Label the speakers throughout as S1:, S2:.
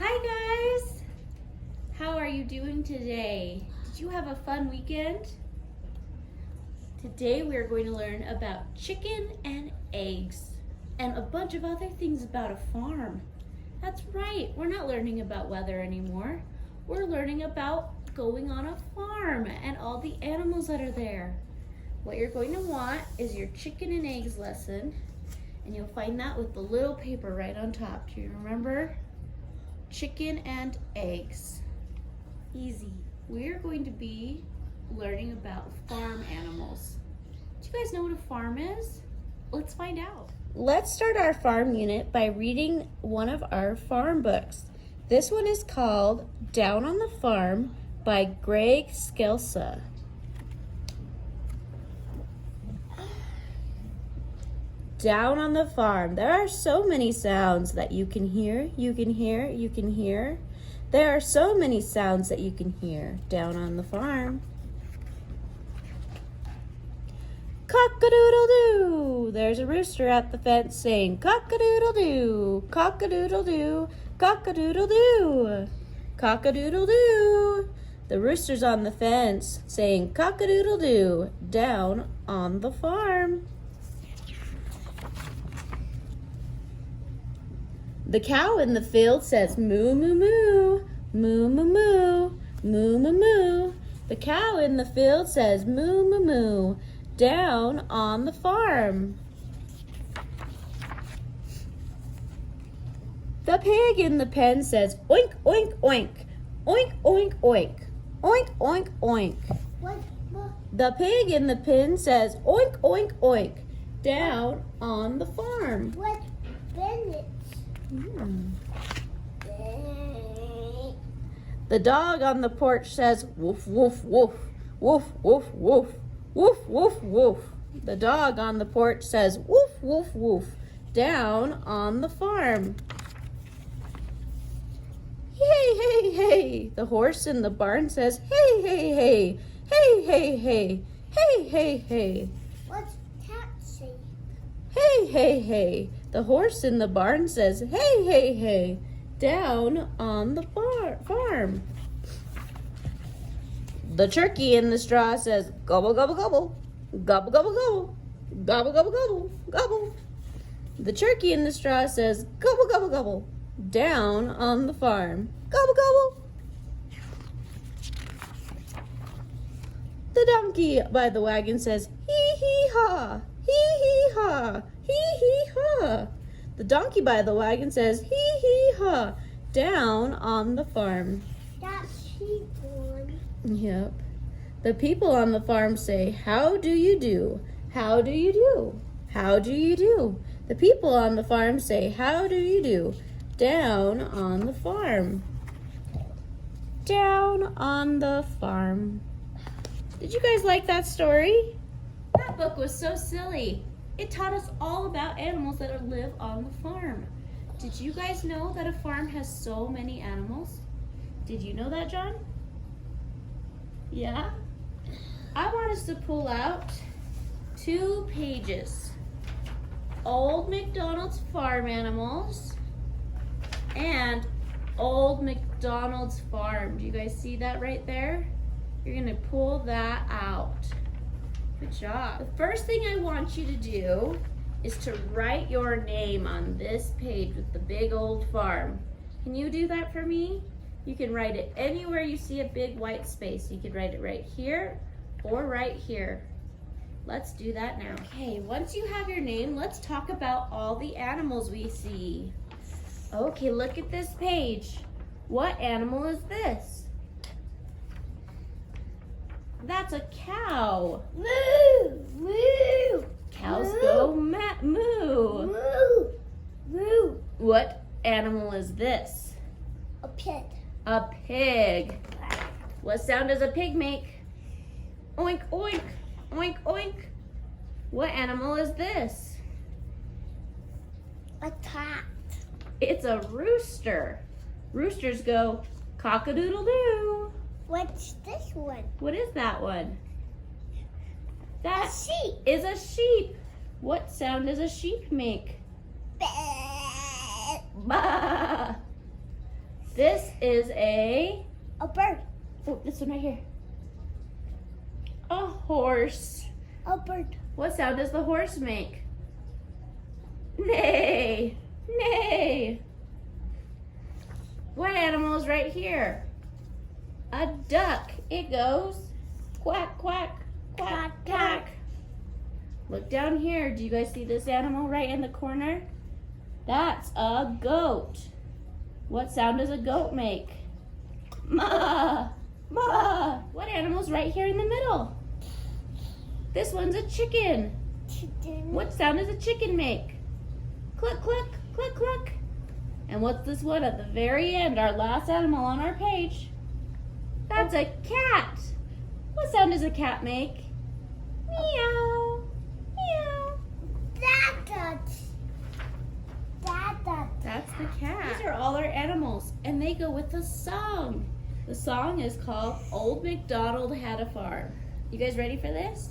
S1: Hi guys! How are you doing today? Did you have a fun weekend? Today we are going to learn about chicken and eggs and a bunch of other things about a farm. That's right, we're not learning about weather anymore. We're learning about going on a farm and all the animals that are there. What you're going to want is your chicken and eggs lesson, and you'll find that with the little paper right on top. Do you remember? Chicken and eggs. Easy. We're going to be learning about farm animals. Do you guys know what a farm is? Let's find out. Let's start our farm unit by reading one of our farm books. This one is called Down on the Farm by Greg Skelsa. Down on the farm. There are so many sounds that you can hear, you can hear. There are so many sounds that you can hear down on the farm. Cock-a-doodle-doo! There's a rooster at the fence saying cock-a-doodle-doo, cock-a-doodle-doo, cock-a-doodle-doo, cock-a-doodle-doo. The rooster's on the fence saying cock-a-doodle-doo down on the farm. The cow in the field says moo, moo, moo, moo, moo, moo, moo, moo, moo. The cow in the field says moo, moo, moo, down on the farm. The pig in the pen says oink, oink, oink, oink, oink, oink, oink, oink, oink. The pig in the pen says oink, oink, oink, down on the farm.
S2: What Bennett?
S1: The dog on the porch says woof, woof, woof, woof, woof, woof, woof, woof, woof. The dog on the porch says woof, woof, woof, down on the farm. Hey, hey, hey. The horse in the barn says hey, hey, hey, hey, hey, hey, hey, hey, hey.
S2: What's taxi?
S1: Hey, hey, hey. The horse in the barn says, hey, hey, hey, down on the farm. The turkey in the straw says, gobble, gobble, gobble, gobble, gobble, gobble, gobble, gobble, gobble, gobble. The turkey in the straw says, gobble, gobble, gobble, down on the farm. Gobble, gobble. The donkey by the wagon says, hee, hee, ha, hee, hee, ha. Hee hee ha. The donkey by the wagon says hee hee ha, down on the farm.
S2: That's sheep one.
S1: Yep. The people on the farm say, how do you do? How do you do? How do you do? The people on the farm say, how do you do? Down on the farm. Down on the farm. Did you guys like that story? That book was so silly. It taught us all about animals that live on the farm. Did you guys know that a farm has so many animals? Did you know that, John? Yeah? I want us to pull out 2 pages. Old MacDonald's Farm Animals and Old MacDonald's Farm. Do you guys see that right there? You're gonna pull that out. Good job. The first thing I want you to do is to write your name on this page with the big old farm. Can you do that for me? You can write it anywhere you see a big white space. You could write it right here or right here. Let's do that now. Okay, once you have your name, let's talk about all the animals we see. Okay, look at this page. What animal is this? That's a cow.
S2: Moo! Moo!
S1: Cows
S2: Moo.
S1: go moo.
S2: Moo! Moo!
S1: What animal is this?
S2: A pig.
S1: A pig. What sound does a pig make? Oink, oink, oink, oink. What animal is this?
S2: A cat.
S1: It's a rooster. Roosters go cock-a-doodle-doo.
S2: What's this one?
S1: What is that one? That
S2: A sheep.
S1: is a sheep. What sound does a sheep make?
S2: Bah.
S1: Bah. This is a
S2: bird.
S1: oh, this one right here. A horse.
S2: A bird.
S1: What sound does the horse make? Neigh. Neigh. What animal is right here? A duck. It goes quack, quack, quack, quack. Look down here. Do you guys see this animal right in the corner? That's a goat. What sound does a goat make? Ma, ma. What animal's right here in the middle? This one's a chicken.
S2: Chicken.
S1: What sound does a chicken make? Cluck, cluck, cluck, cluck. And what's this one at the very end, our last animal on our page? That's a cat. What sound does a cat make? Meow, meow. That's the cat. These are all our animals, and they go with a song. The song is called Old MacDonald Had a Farm. You guys ready for this?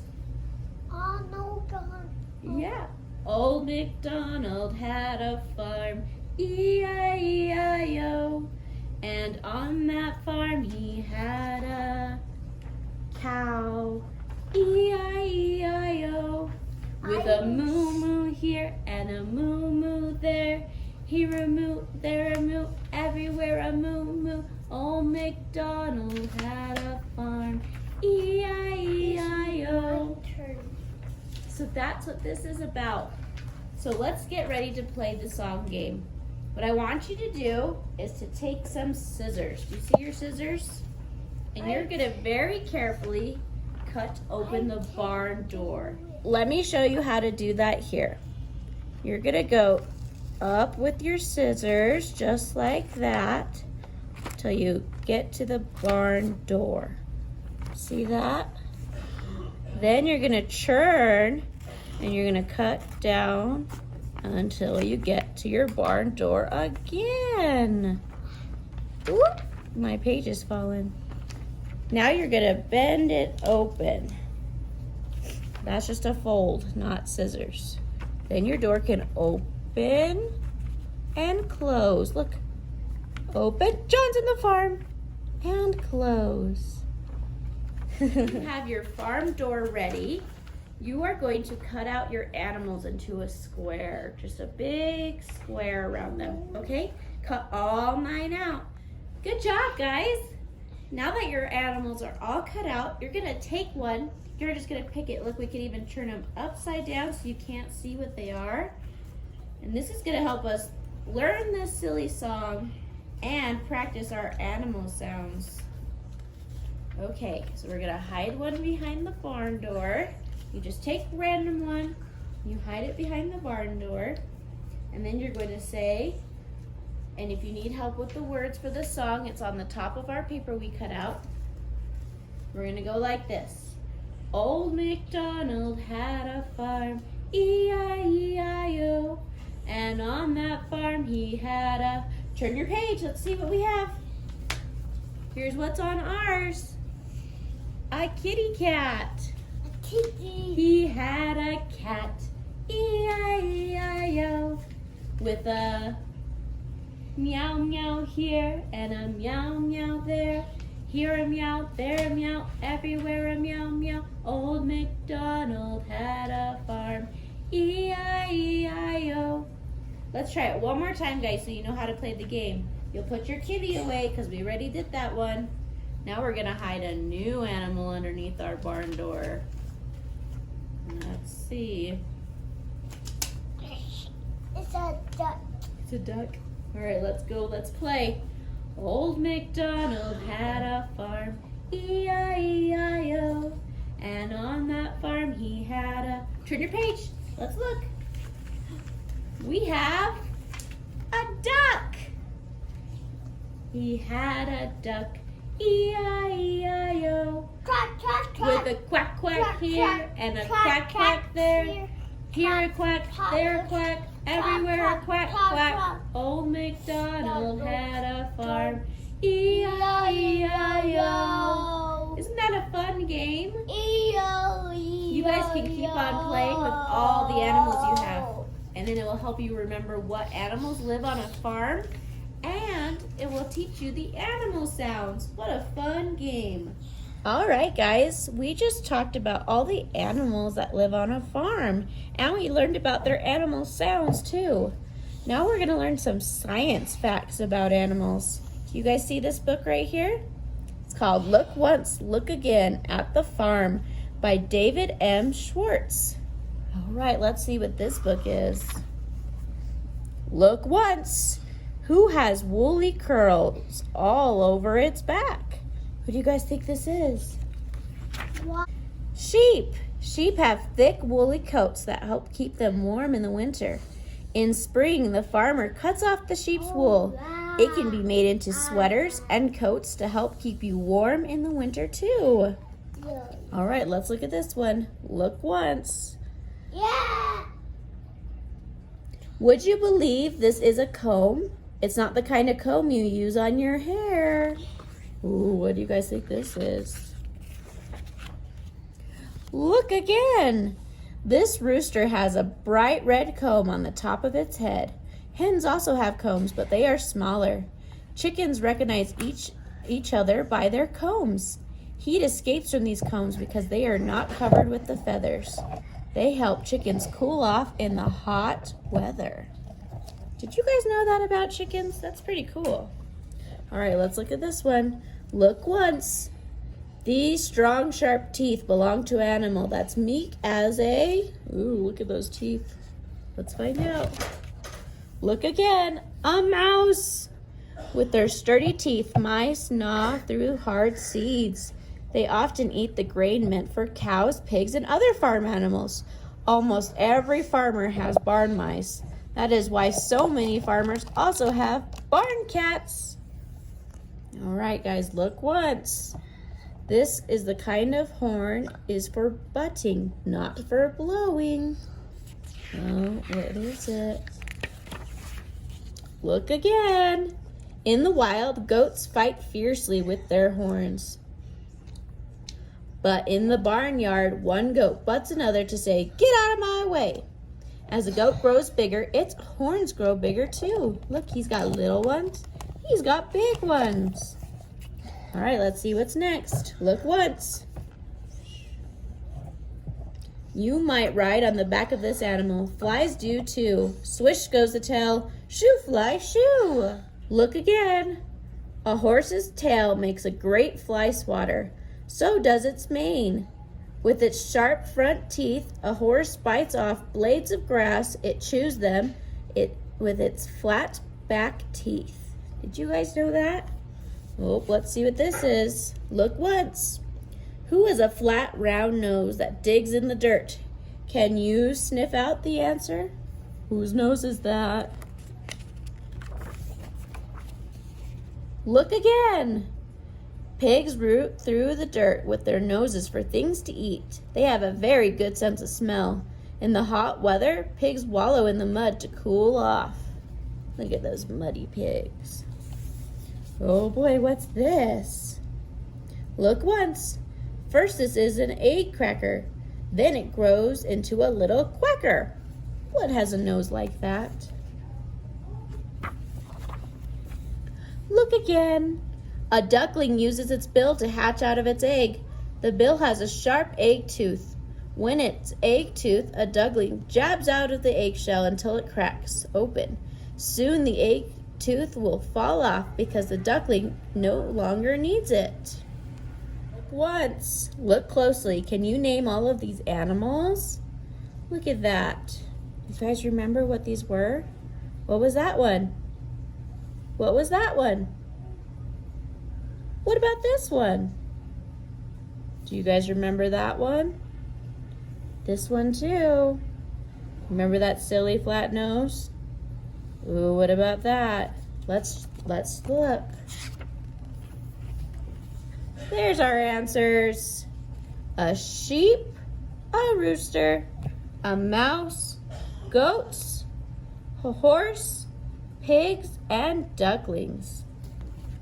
S2: Oh no, God.
S1: Yeah. Old MacDonald had a farm, E-I-E-I-O. And on that farm he had a cow, E-I-E-I-O. With a moo-moo here and a moo-moo there. Here a moo, there a moo, everywhere a moo-moo. Old MacDonald had a farm, E-I-E-I-O. So that's what this is about. So let's get ready to play the song game. What I want you to do is to take some scissors. Do you see your scissors? And you're gonna very carefully cut open the barn door. Let me show you how to do that here. You're gonna go up with your scissors, just like that, till you get to the barn door. See that? Then you're gonna churn and you're gonna cut down until you get to your barn door again. Oop, my page is falling. Now you're gonna bend it open. That's just a fold, not scissors. Then your door can open and close. Look, open, John's in the farm, and close. You have your farm door ready. You are going to cut out your animals into a square, just a big square around them, okay? Cut all 9 out. Good job, guys. Now that your animals are all cut out, you're gonna take one, you're just gonna pick it. Look, we can even turn them upside down so you can't see what they are. And this is gonna help us learn this silly song and practice our animal sounds. Okay, so we're gonna hide one behind the barn door. You just take a random one, you hide it behind the barn door, and then you're going to say, and if you need help with the words for the song, it's on the top of our paper we cut out. We're gonna go like this. Old MacDonald had a farm, E-I-E-I-O, and on that farm he had a, turn your page, let's see what we have. Here's what's on ours. A kitty cat. He had a cat, E-I-E-I-O, with a meow meow here and a meow meow there. Here a meow, there a meow, everywhere a meow meow. Old MacDonald had a farm, E-I-E-I-O. Let's try it one more time, guys, so you know how to play the game. You'll put your kitty away because we already did that one. Now we're gonna hide a new animal underneath our barn door. Let's see.
S2: It's a duck.
S1: It's a duck. All right, let's go. Let's play. Old MacDonald had a farm, E-I-E-I-O. And on that farm he had a... Turn your page. Let's look. We have a duck. He had a duck, E-I-E-I-O.
S2: Quack, quack, quack.
S1: With a quack quack
S2: Quack,
S1: here
S2: quack,
S1: and a
S2: quack,
S1: quack quack there.
S2: here.
S1: Here a quack,
S2: Quack,
S1: there a
S2: quack,
S1: quack, everywhere a quack
S2: quack,
S1: quack.
S2: quack.
S1: Old MacDonald had a farm, E-I-E-I-O. Isn't that a fun game? You guys can keep on playing with all the animals you have, and then it will help you remember what animals live on a farm and it will teach you the animal sounds. What a fun game.
S3: All right, guys, we just talked about all the animals that live on a farm, and we learned about their animal sounds too. Now we're going to learn some science facts about animals. You guys see this book right here? It's called Look Once, Look Again at the Farm by David M. Schwartz. All right, let's see what this book is. Look once. Who has woolly curls all over its back? Who do you guys think this is?
S2: What?
S3: Sheep. Sheep have thick woolly coats that help keep them warm in the winter. In spring, the farmer cuts off the sheep's wool. It can be made into sweaters and coats to help keep you warm in the winter too.
S2: Yeah.
S3: All right, let's look at this one. Look once.
S2: Yeah.
S3: Would you believe this is a comb? It's not the kind of comb you use on your hair. Ooh, what do you guys think this is? Look again. This rooster has a bright red comb on the top of its head. Hens also have combs, but they are smaller. Chickens recognize each other by their combs. Heat escapes from these combs because they are not covered with the feathers. They help chickens cool off in the hot weather. Did you guys know that about chickens? That's pretty cool. All right, let's look at this one. Look once. These strong, sharp teeth belong to an animal that's meek as a... Ooh, look at those teeth. Let's find out. Look again. A mouse. With their sturdy teeth, mice gnaw through hard seeds. They often eat the grain meant for cows, pigs, and other farm animals. Almost every farmer has barn mice. That is why so many farmers also have barn cats. All right, guys, look once. This is the kind of horn is for butting, not for blowing. Oh, what is it? Look again. In the wild, goats fight fiercely with their horns. But in the barnyard, one goat butts another to say, "Get out of my way." As the goat grows bigger, its horns grow bigger too. Look, he's got little ones. He's got big ones. All right, let's see what's next. Look once. You might ride on the back of this animal. Flies do too. Swish goes the tail. Shoo, fly, shoo. Look again. A horse's tail makes a great fly swatter. So does its mane. With its sharp front teeth, a horse bites off blades of grass. It chews them with its flat back teeth. Did you guys know that? Oh, let's see what this is. Look once. Who has a flat, round nose that digs in the dirt? Can you sniff out the answer? Whose nose is that? Look again. Pigs root through the dirt with their noses for things to eat. They have a very good sense of smell. In the hot weather, pigs wallow in the mud to cool off. Look at those muddy pigs. Oh boy, what's this? Look once. First, this is an egg cracker. Then it grows into a little quacker. What has a nose like that? Look again. A duckling uses its bill to hatch out of its egg. The bill has a sharp egg tooth. When its egg tooth, a duckling jabs out of the eggshell until it cracks open. Soon the egg tooth will fall off because the duckling no longer needs it. Look once. Look closely. Can you name all of these animals? Look at that. You guys remember what these were? What was that one? What was that one? What about this one? Do you guys remember that one? This one too. Remember that silly flat nose? Ooh, what about that? Let's look. There's our answers. A sheep, a rooster, a mouse, goats, a horse, pigs, and ducklings.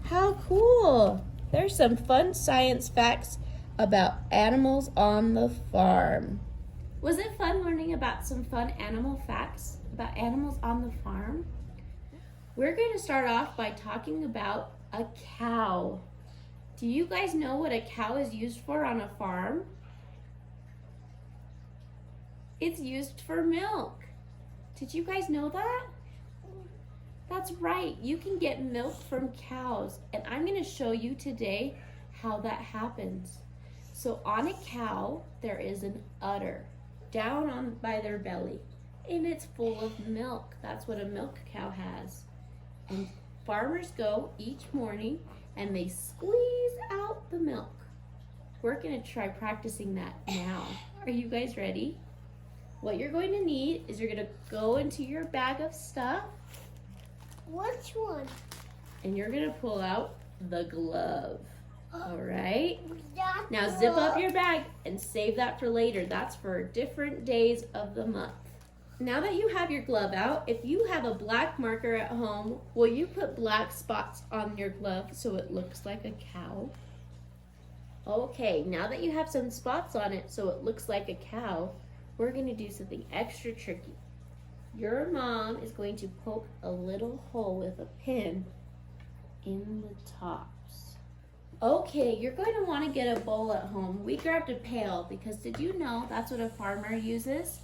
S3: How cool! There's some fun science facts about animals on the farm.
S1: Was it fun learning about some fun animal facts about animals on the farm? We're going to start off by talking about a cow. Do you guys know what a cow is used for on a farm? It's used for milk. Did you guys know that? That's right, you can get milk from cows, and I'm going to show you today how that happens. So on a cow, there is an udder down on by their belly, and it's full of milk. That's what a milk cow has. And farmers go each morning and they squeeze out the milk. We're going to try practicing that now. Are you guys ready? What you're going to need is you're going to go into your bag of stuff.
S2: Which one?
S1: And you're going to pull out the glove. All right?
S2: That
S1: Now zip up your bag and save that for later. That's for different days of the month. Now that you have your glove out, if you have a black marker at home, will you put black spots on your glove so it looks like a cow? Okay, now that you have some spots on it so it looks like a cow, we're going to do something extra tricky. Your mom is going to poke a little hole with a pin in the tops. Okay, you're going to want to get a bowl at home. We grabbed a pail because did you know that's what a farmer uses?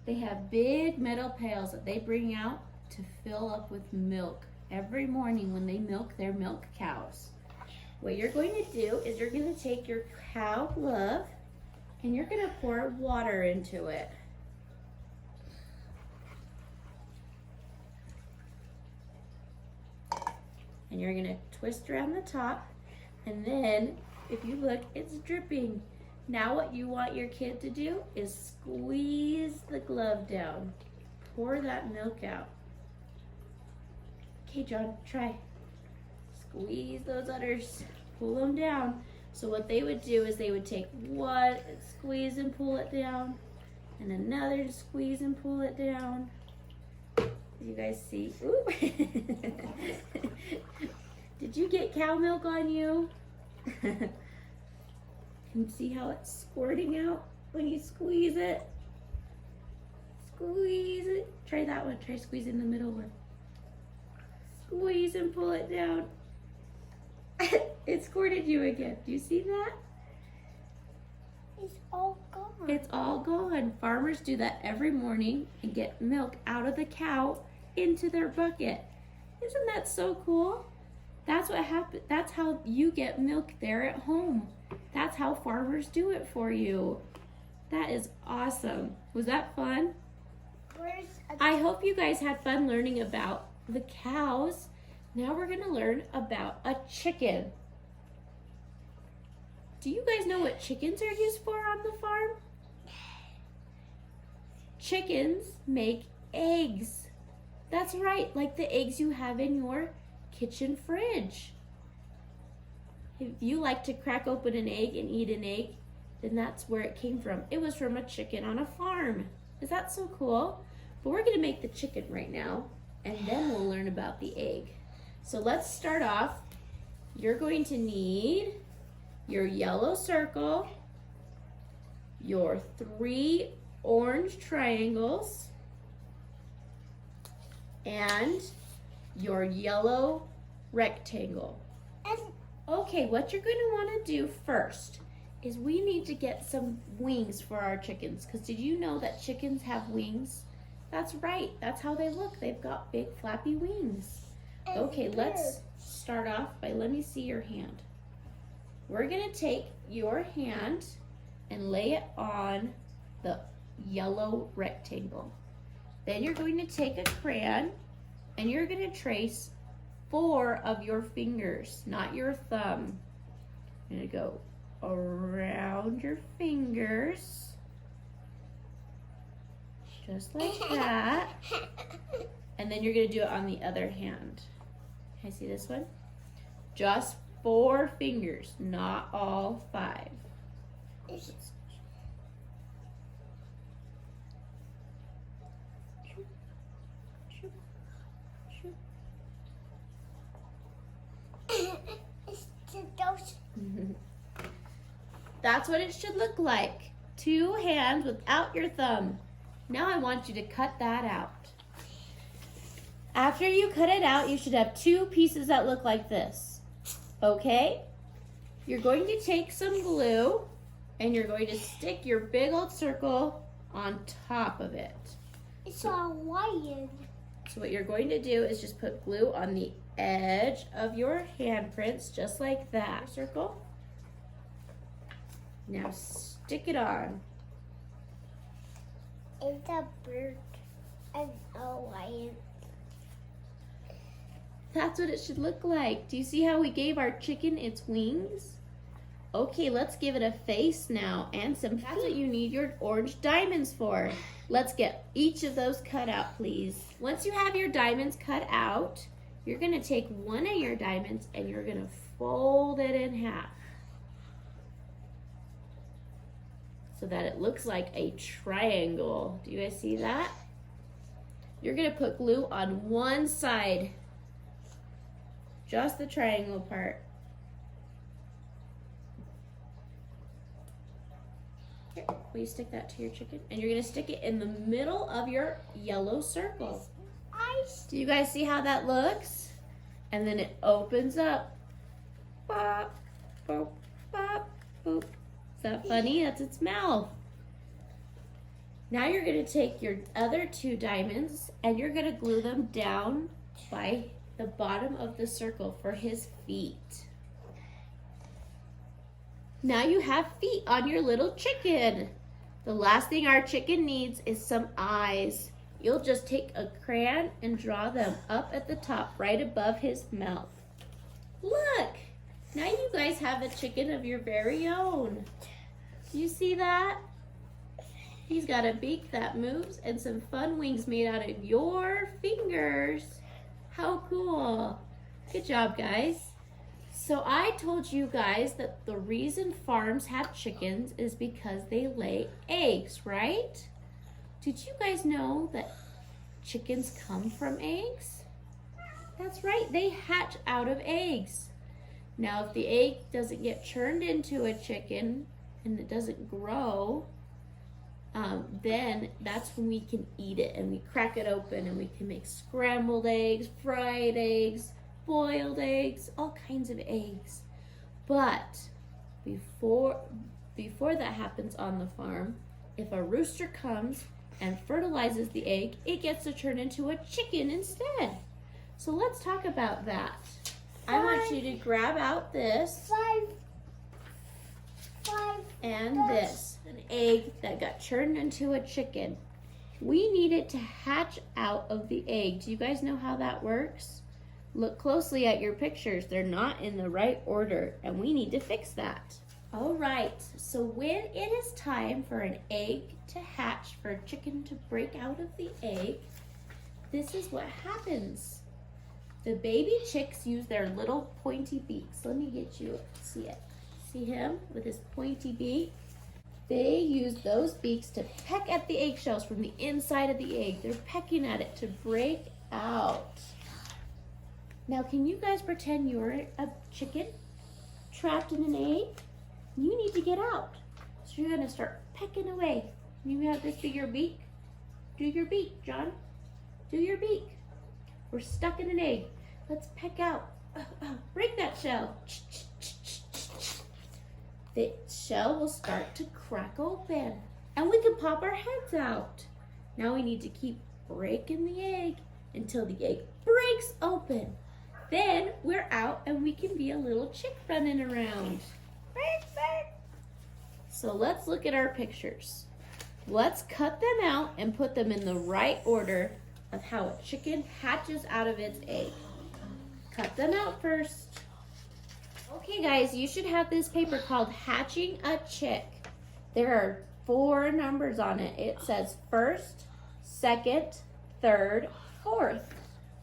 S1: They have big metal pails that they bring out to fill up with milk every morning when they milk their milk cows. What you're going to do is you're going to take your cow glove and you're going to pour water into it. And you're going to twist around the top, and then if you look, it's dripping. Now what you want your kid to do is squeeze the glove down. Pour that milk out. Okay, John, try. Squeeze those udders, pull them down. So what they would do is they would take one, squeeze and pull it down, and another to squeeze and pull it down. You guys see? Ooh. Did you get cow milk on you? And see how it's squirting out when you squeeze it? Squeeze it. Try that one. Try squeezing the middle one. Squeeze and pull it down. It squirted you again. Do you see that?
S2: It's all gone.
S1: It's all gone. Farmers do that every morning and get milk out of the cow into their bucket. Isn't that so cool? That's what happens. That's how you get milk there at home. That's how farmers do it for you. That is awesome. Was that fun? I hope you guys had fun learning about the cows. Now we're going to learn about a chicken. Do you guys know what chickens are used for on the farm? Chickens make eggs. That's right, like the eggs you have in your kitchen fridge. If you like to crack open an egg and eat an egg, then that's where it came from. It was from a chicken on a farm. Is that so cool? But we're going to make the chicken right now, and then we'll learn about the egg. So let's start off. You're going to need your yellow circle, your 3 orange triangles, and your yellow rectangle. Okay, what you're going to want to do first is we need to get some wings for our chickens, because did you know that chickens have wings? That's right, that's how they look. They've got big flappy wings. Okay, let's start off by, let me see your hand. We're going to take your hand and lay it on the yellow rectangle. Then you're going to take a crayon and you're going to trace 4 of your fingers, not your thumb. You're going to go around your fingers, just like that. And then you're going to do it on the other hand. Can I see this one? Just 4 fingers, not all 5. That's what it should look like. 2 hands without your thumb. Now I want you to cut that out. After you cut it out, you should have two pieces that look like this. Okay? You're going to take some glue and you're going to stick your big old circle on top of it.
S2: It's a lion.
S1: So what you're going to do is just put glue on the edge of your handprints, just like that. Circle. Now stick it on.
S2: It's a bird and a lion.
S1: That's what it should look like. Do you see how we gave our chicken its wings? Okay, let's give it a face now and some feet. That's what you need your orange diamonds for. Let's get each of those cut out, please. Once you have your diamonds cut out, you're gonna take one of your diamonds and you're gonna fold it in half so that it looks like a triangle. Do you guys see that? You're gonna put glue on one side, just the triangle part. Here, will you stick that to your chicken? And you're gonna stick it in the middle of your yellow circle. Do you guys see how that looks? And then it opens up. Bop, boop, bop, boop. Is that funny? That's its mouth. Now you're gonna take your other two diamonds and you're gonna glue them down by the bottom of the circle for his feet. Now you have feet on your little chicken. The last thing our chicken needs is some eyes. You'll just take a crayon and draw them up at the top right above his mouth. Look! Now you guys have a chicken of your very own. Do you see that? He's got a beak that moves and some fun wings made out of your fingers. How cool. Good job, guys. So I told you guys that the reason farms have chickens is because they lay eggs, right? Did you guys know that chickens come from eggs? That's right, they hatch out of eggs. Now, if the egg doesn't get turned into a chicken and it doesn't grow, then that's when we can eat it and we crack it open and we can make scrambled eggs, fried eggs, boiled eggs, all kinds of eggs. But before that happens on the farm, if a rooster comes and fertilizes the egg, it gets to turn into a chicken instead. So let's talk about that. I want you to grab out this and this, an egg that got turned into a chicken. We need it to hatch out of the egg. Do you guys know how that works? Look closely at your pictures. They're not in the right order, and we need to fix that. All right, so when it is time for an egg to hatch, for a chicken to break out of the egg, this is what happens. The baby chicks use their little pointy beaks. Let me get you to see it. See him with his pointy beak? They use those beaks to peck at the eggshells from the inside of the egg. They're pecking at it to break out. Now, can you guys pretend you're a chicken trapped in an egg? You need to get out. So you're gonna start pecking away. You have this be your beak. Do your beak, John. Do your beak. We're stuck in an egg. Let's peck out. Break that shell. The shell will start to crack open and we can pop our heads out. Now we need to keep breaking the egg until the egg breaks open. Then we're out and we can be a little chick running around. So let's look at our pictures. Let's cut them out and put them in the right order of how a chicken hatches out of its egg. Cut them out first. Okay guys, you should have this paper called Hatching a Chick. There are 4 numbers on it. It says first, second, third, fourth.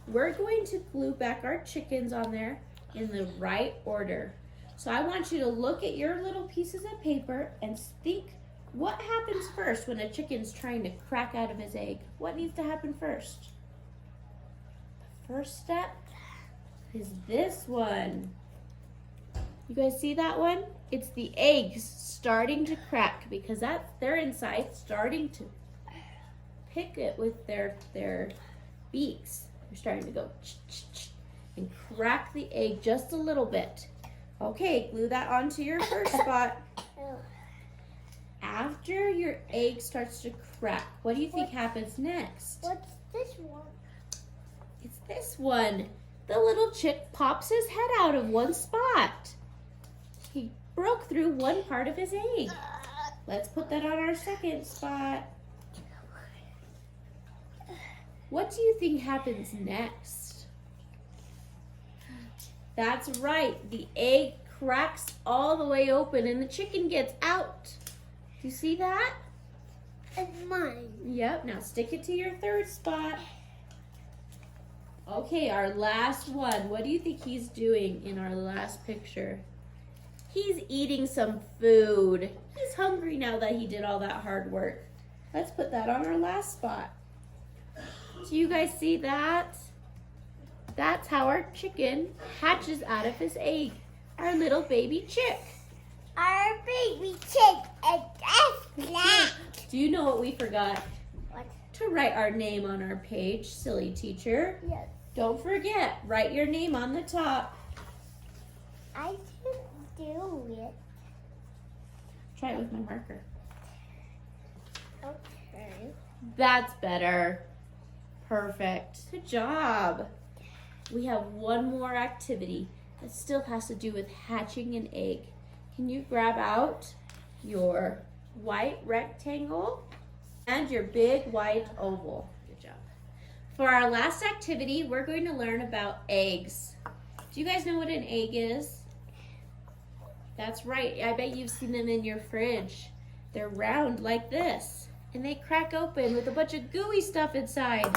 S1: We're going to glue back our chickens on there in the right order. So I want you to look at your little pieces of paper and think, what happens first when a chicken's trying to crack out of his egg? What needs to happen first? The first step is this one. You guys see that one? It's the eggs starting to crack because they're inside starting to pick it with their beaks. You're starting to go and crack the egg just a little bit. Okay, glue that onto your first spot. After your egg starts to crack, what do you think happens next?
S2: What's this one?
S1: It's this one. The little chick pops his head out of one spot. He broke through one part of his egg. Let's put that on our second spot. What do you think happens next? That's right. The egg cracks all the way open and the chicken gets out. Do you see that?
S2: It's mine.
S1: Yep. Now stick it to your third spot. Okay, our last one. What do you think he's doing in our last picture? He's eating some food. He's hungry now that he did all that hard work. Let's put that on our last spot. Do you guys see that? That's how our chicken hatches out of his egg. Our little baby chick.
S2: Our baby chick is just black.
S1: Do you know what we forgot?
S2: What?
S1: To write our name on our page, silly teacher.
S2: Yes.
S1: Don't forget, write your name on the top.
S2: I can do it.
S1: Try it with my marker.
S2: Okay.
S1: That's better. Perfect. Good job. We have one more activity that still has to do with hatching an egg. Can you grab out your white rectangle and your big white oval? Good job. For our last activity, we're going to learn about eggs. Do you guys know what an egg is? That's right. I bet you've seen them in your fridge. They're round like this, and they crack open with a bunch of gooey stuff inside.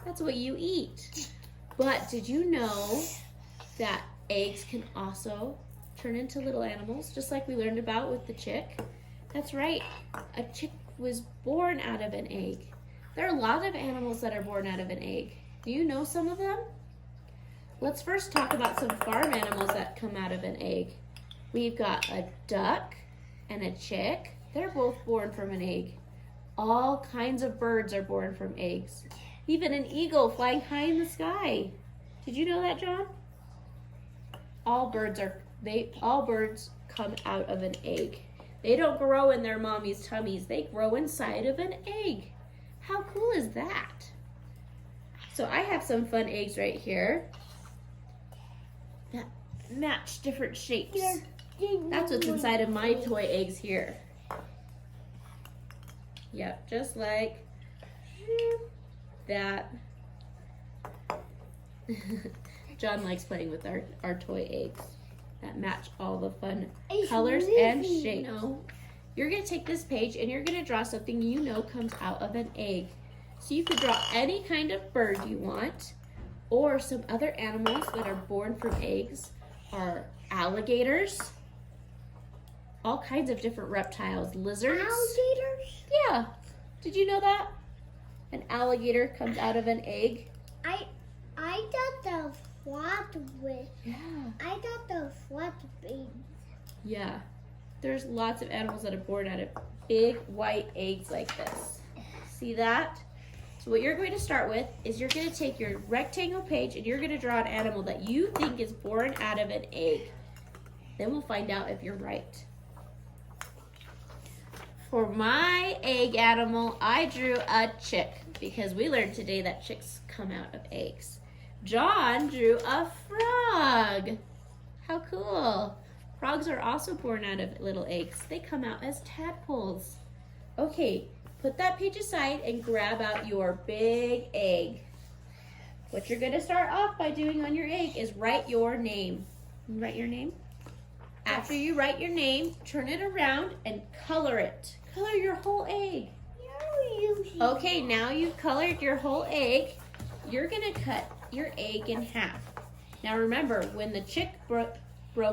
S1: That's what you eat. But did you know that eggs can also turn into little animals, just like we learned about with the chick? That's right. A chick was born out of an egg. There are a lot of animals that are born out of an egg. Do you know some of them? Let's first talk about some farm animals that come out of an egg. We've got a duck and a chick. They're both born from an egg. All kinds of birds are born from eggs. Even an eagle flying high in the sky. Did you know that, John? All birds come out of an egg. They don't grow in their mommy's tummies. They grow inside of an egg. How cool is that? So I have some fun eggs right here that match different shapes. That's what's inside of my toy eggs here. Yep, just like that. John likes playing with our toy eggs that match all the fun colors and shapes. You're going to take this page and you're going to draw something you know comes out of an egg. So you could draw any kind of bird you want, or some other animals that are born from eggs are alligators, all kinds of different reptiles, lizards.
S2: Alligators?
S1: Yeah. Did you know that? An alligator comes out of an egg.
S2: I thought the flat with.
S1: Yeah.
S2: I thought the flat baby.
S1: Yeah. There's lots of animals that are born out of big white eggs like this. See that? So what you're going to start with is you're going to take your rectangle page and you're going to draw an animal that you think is born out of an egg. Then we'll find out if you're right. For my egg animal, I drew a chick because we learned today that chicks come out of eggs. John drew a frog. How cool. Frogs are also born out of little eggs. They come out as tadpoles. Okay, put that page aside and grab out your big egg. What you're going to start off by doing on your egg is write your name. Write your name. After you write your name, turn it around and color it. Color your whole egg. Okay, now you've colored your whole egg. You're going to cut your egg in half. Now remember, when the chick broke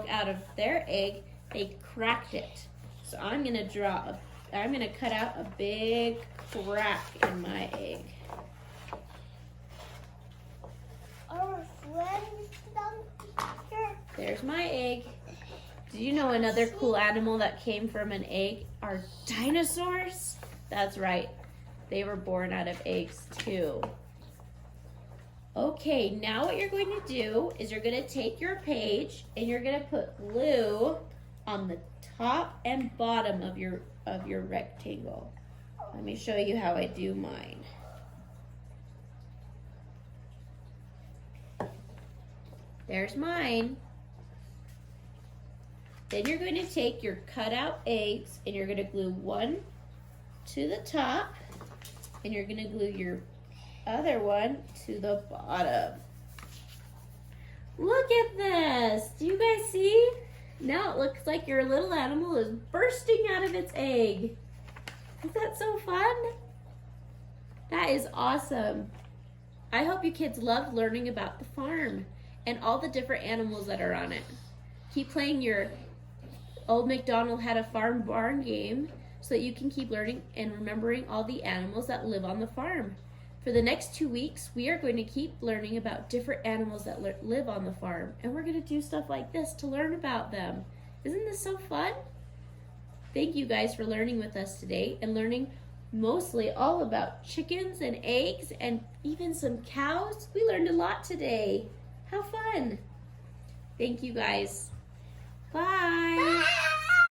S1: out of their egg, they cracked it. So I'm going to cut out a big crack in my egg.
S2: Our friends here.
S1: There's my egg. Do you know another cool animal that came from an egg are dinosaurs? That's right. They were born out of eggs too. Okay, now what you're going to do is you're going to take your page and you're going to put glue on the top and bottom of your rectangle. Let me show you how I do mine. There's mine. Then you're going to take your cutout eggs and you're going to glue one to the top and you're going to glue your other one to the bottom. Look at this. Do you guys see? Now it looks like your little animal is bursting out of its egg. Is that so fun? That is awesome. I hope you kids love learning about the farm and all the different animals that are on it. Keep playing your Old MacDonald Had a Farm barn game so that you can keep learning and remembering all the animals that live on the farm. For the next 2 weeks, we are going to keep learning about different animals that live on the farm. And we're going to do stuff like this to learn about them. Isn't this so fun? Thank you guys for learning with us today and learning mostly all about chickens and eggs and even some cows. We learned a lot today. How fun. Thank you guys. Bye.